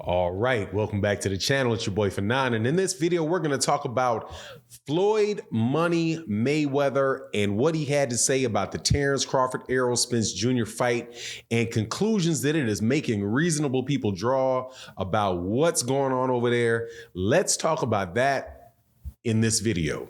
All right, welcome back to the channel. It's your boy Fanon, and in this video, we're going to talk about Floyd Money Mayweather and what he had to say about the Terence Crawford Errol Spence Jr. fight and conclusions that it is making reasonable people draw about what's going on over there. Let's talk about that in this video.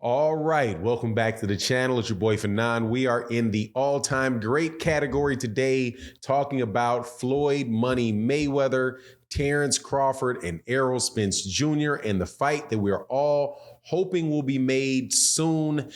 All right, welcome back to the channel. It's your boy Fanon. We are in the all-time great category today, talking about Floyd Money Mayweather, Terence Crawford, and Errol Spence Jr. and the fight that we are all hoping will be made soon.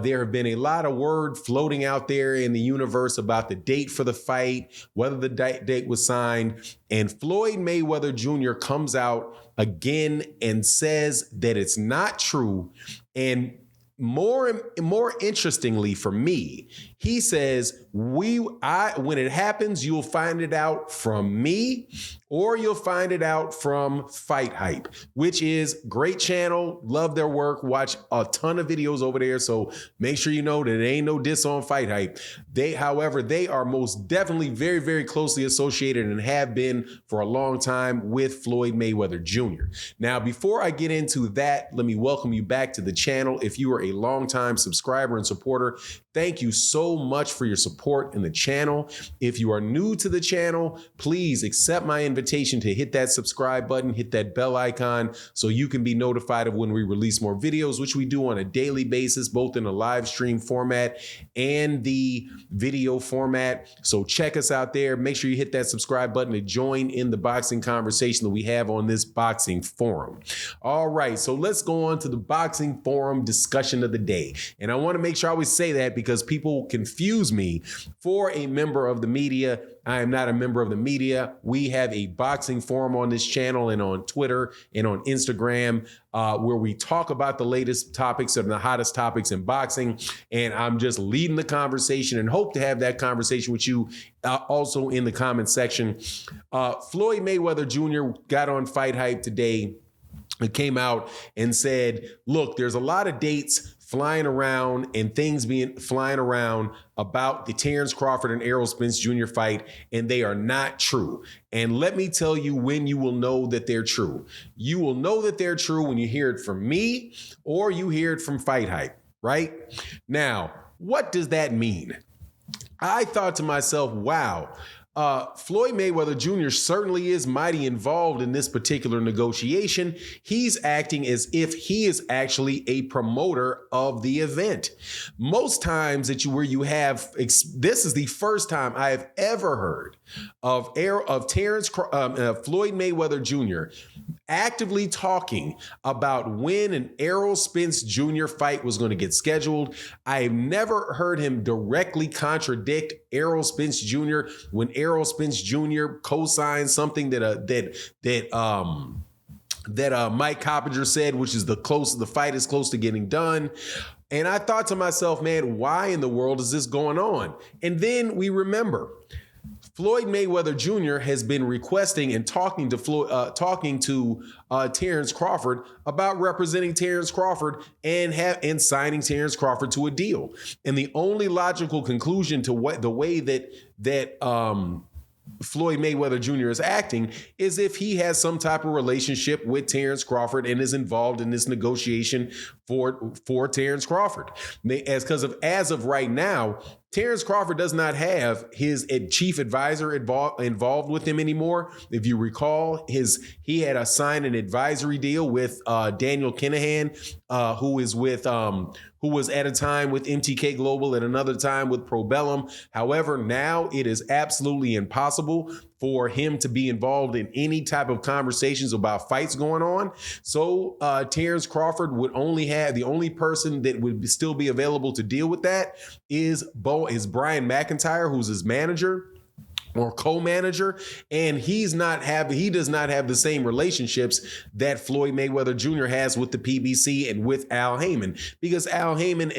There have been a lot of word floating out there in the universe about the date for the fight, whether the date was signed, and Floyd Mayweather Jr. comes out again and says that it's not true. And more interestingly for me, he says, when it happens, you'll find it out from me or you'll find it out from Fight Hype, which is great channel. Love their work. Watch a ton of videos over there. So make sure you know that there ain't no diss on Fight Hype. However, they are most definitely very, very closely associated and have been for a long time with Floyd Mayweather Jr. Now, before I get into that, let me welcome you back to the channel. If you are a longtime subscriber and supporter, thank you so much for your support in the channel. If you are new to the channel, please accept my invitation to hit that subscribe button, hit that bell icon so you can be notified of when we release more videos, which we do on a daily basis, both in a live stream format and the video format. So check us out there. Make sure you hit that subscribe button to join in the boxing conversation that we have on this boxing forum. All right, so let's go on to the boxing forum discussion of the day. And I want to make sure I always say that because people confuse me. For a member of the media, I am not a member of the media. We have a boxing forum on this channel and on Twitter and on Instagram where we talk about the latest topics and the hottest topics in boxing. And I'm just leading the conversation and hope to have that conversation with you also in the comment section. Floyd Mayweather Jr. got on Fight Hype today. It came out and said, look, there's a lot of dates flying around and things being flying around about the Terence Crawford and Errol Spence Jr. fight, and they are not true. And let me tell you when you will know that they're true. You will know that they're true when you hear it from me or you hear it from Fight Hype, right? Now, what does that mean? I thought to myself, wow, Floyd Mayweather Jr. certainly is mighty involved in this particular negotiation. He's acting as if he is actually a promoter of the event. Most times where you have, this is the first time I have ever heard of Floyd Mayweather Jr. actively talking about when an Errol Spence Jr. fight was going to get scheduled. I have never heard him directly contradict Errol Spence Jr. when Errol Spence Jr. co-signed something that Mike Coppinger said, which is the fight is close to getting done. And I thought to myself, man, why in the world is this going on? And then we remember Floyd Mayweather Jr. has been requesting and talking to Terence Crawford about representing Terence Crawford and signing Terence Crawford to a deal. And the only logical conclusion to the way that Floyd Mayweather Jr. is acting is if he has some type of relationship with Terence Crawford and is involved in this negotiation for Terence Crawford. As of right now, Terence Crawford does not have his chief advisor involved with him anymore. If you recall, he had signed an advisory deal with Daniel Kinahan, who was at a time with MTK Global and another time with Probellum. However, now it is absolutely impossible for him to be involved in any type of conversations about fights going on. So Terence Crawford would the only person that would still be available to deal with that is Brian McIntyre, who's his manager or co-manager, and he does not have the same relationships that Floyd Mayweather Jr. has with the PBC and with Al Heyman, because Al Heyman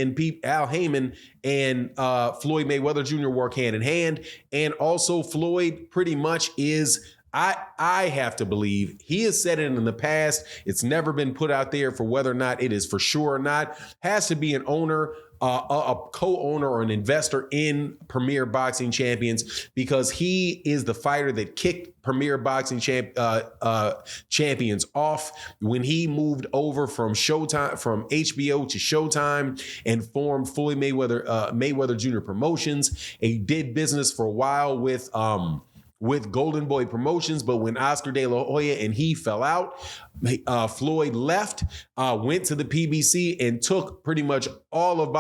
and Floyd Mayweather Jr. work hand in hand, and also Floyd pretty much is I have to believe he has said it in the past. It's never been put out there for whether or not it is for sure or not. Has to be an owner, a co-owner or an investor in Premier Boxing Champions, because he is the fighter that kicked Premier Boxing Champions off when he moved over from Showtime, from HBO to Showtime, and formed Floyd Mayweather Jr. Promotions. He did business for a while with Golden Boy Promotions, but when Oscar De La Hoya and he fell out, Floyd left, went to the PBC, and took pretty much all of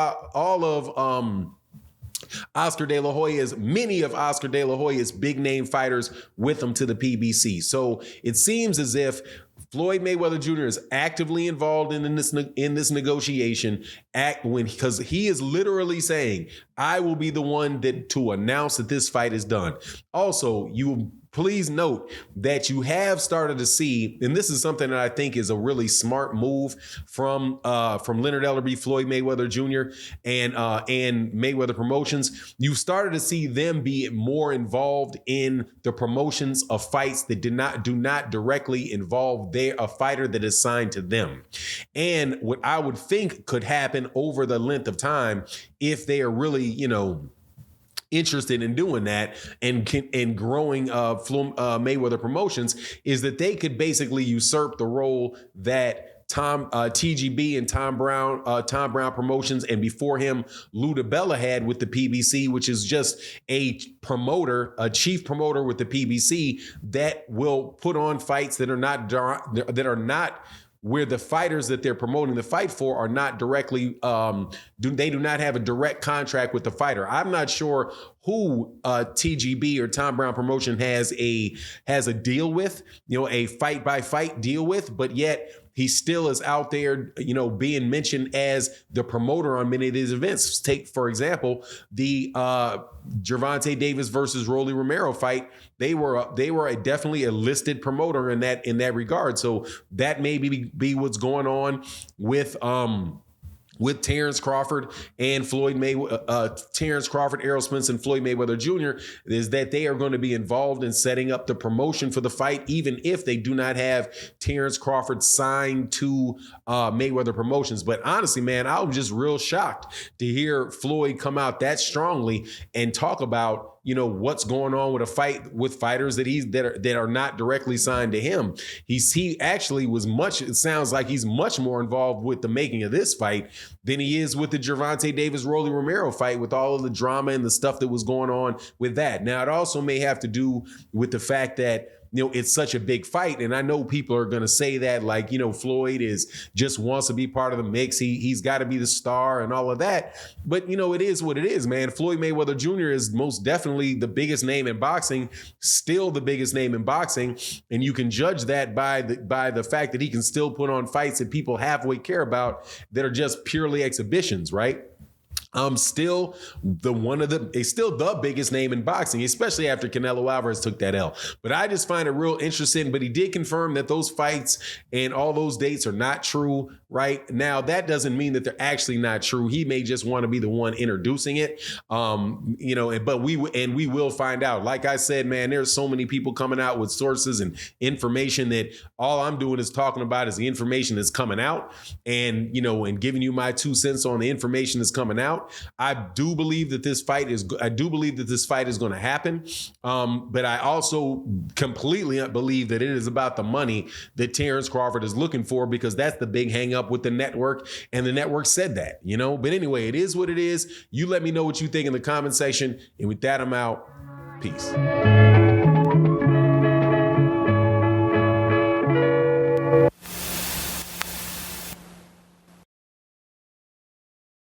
many of Oscar De La Hoya's big name fighters with him to the PBC. So it seems as if Floyd Mayweather Jr. is actively involved in this negotiation, because he is literally saying, I will be the one to announce that this fight is done. Also, please note that you have started to see, and this is something that I think is a really smart move from Leonard Ellerbe, Floyd Mayweather Jr. and Mayweather Promotions. You started to see them be more involved in the promotions of fights that do not directly involve a fighter that is signed to them. And what I would think could happen over the length of time, if they are really, interested in doing that and growing Mayweather Promotions, is that they could basically usurp the role that TGB and Tom Brown Promotions, and before him Lou DiBella had with the PBC, which is just a chief promoter with the PBC that will put on fights that are not where the fighters that they're promoting the fight for are not directly, they do not have a direct contract with the fighter. I'm not sure who TGB or Tom Brown Promotion has a deal with, a fight by fight deal with, but yet he still is out there, being mentioned as the promoter on many of these events. Take, for example, the Gervonta Davis versus Rolly Romero fight. They were definitely a listed promoter in that regard. So that may be what's going on with Terence Crawford and Terence Crawford, Errol Spence, and Floyd Mayweather Jr., is that they are going to be involved in setting up the promotion for the fight, even if they do not have Terence Crawford signed to Mayweather Promotions. But honestly, man, I was just real shocked to hear Floyd come out that strongly and talk about what's going on with a fight with fighters that are not directly signed to him. He actually it sounds like he's much more involved with the making of this fight than he is with the Gervonta Davis Rolly Romero fight, with all of the drama and the stuff that was going on with that. Now, it also may have to do with the fact that it's such a big fight. And I know people are going to say that, like, Floyd just wants to be part of the mix. He's got to be the star and all of that. But, it is what it is, man. Floyd Mayweather Jr. is most definitely the biggest name in boxing, still the biggest name in boxing. And you can judge that by the fact that he can still put on fights that people halfway care about that are just purely exhibitions, right? Still the biggest name in boxing, especially after Canelo Alvarez took that L. But I just find it real interesting. But he did confirm that those fights and all those dates are not true right now. That doesn't mean that they're actually not true. He may just want to be the one introducing it. But we will find out. Like I said, man, there's so many people coming out with sources and information that all I'm doing is talking about is the information that's coming out, and giving you my 2 cents on the information that's coming out. I do believe that this fight is going to happen. But I also completely believe that it is about the money that Terence Crawford is looking for, because that's the big hang up with the network. And the network said that, but anyway, it is what it is. You let me know what you think in the comment section. And with that, I'm out. Peace.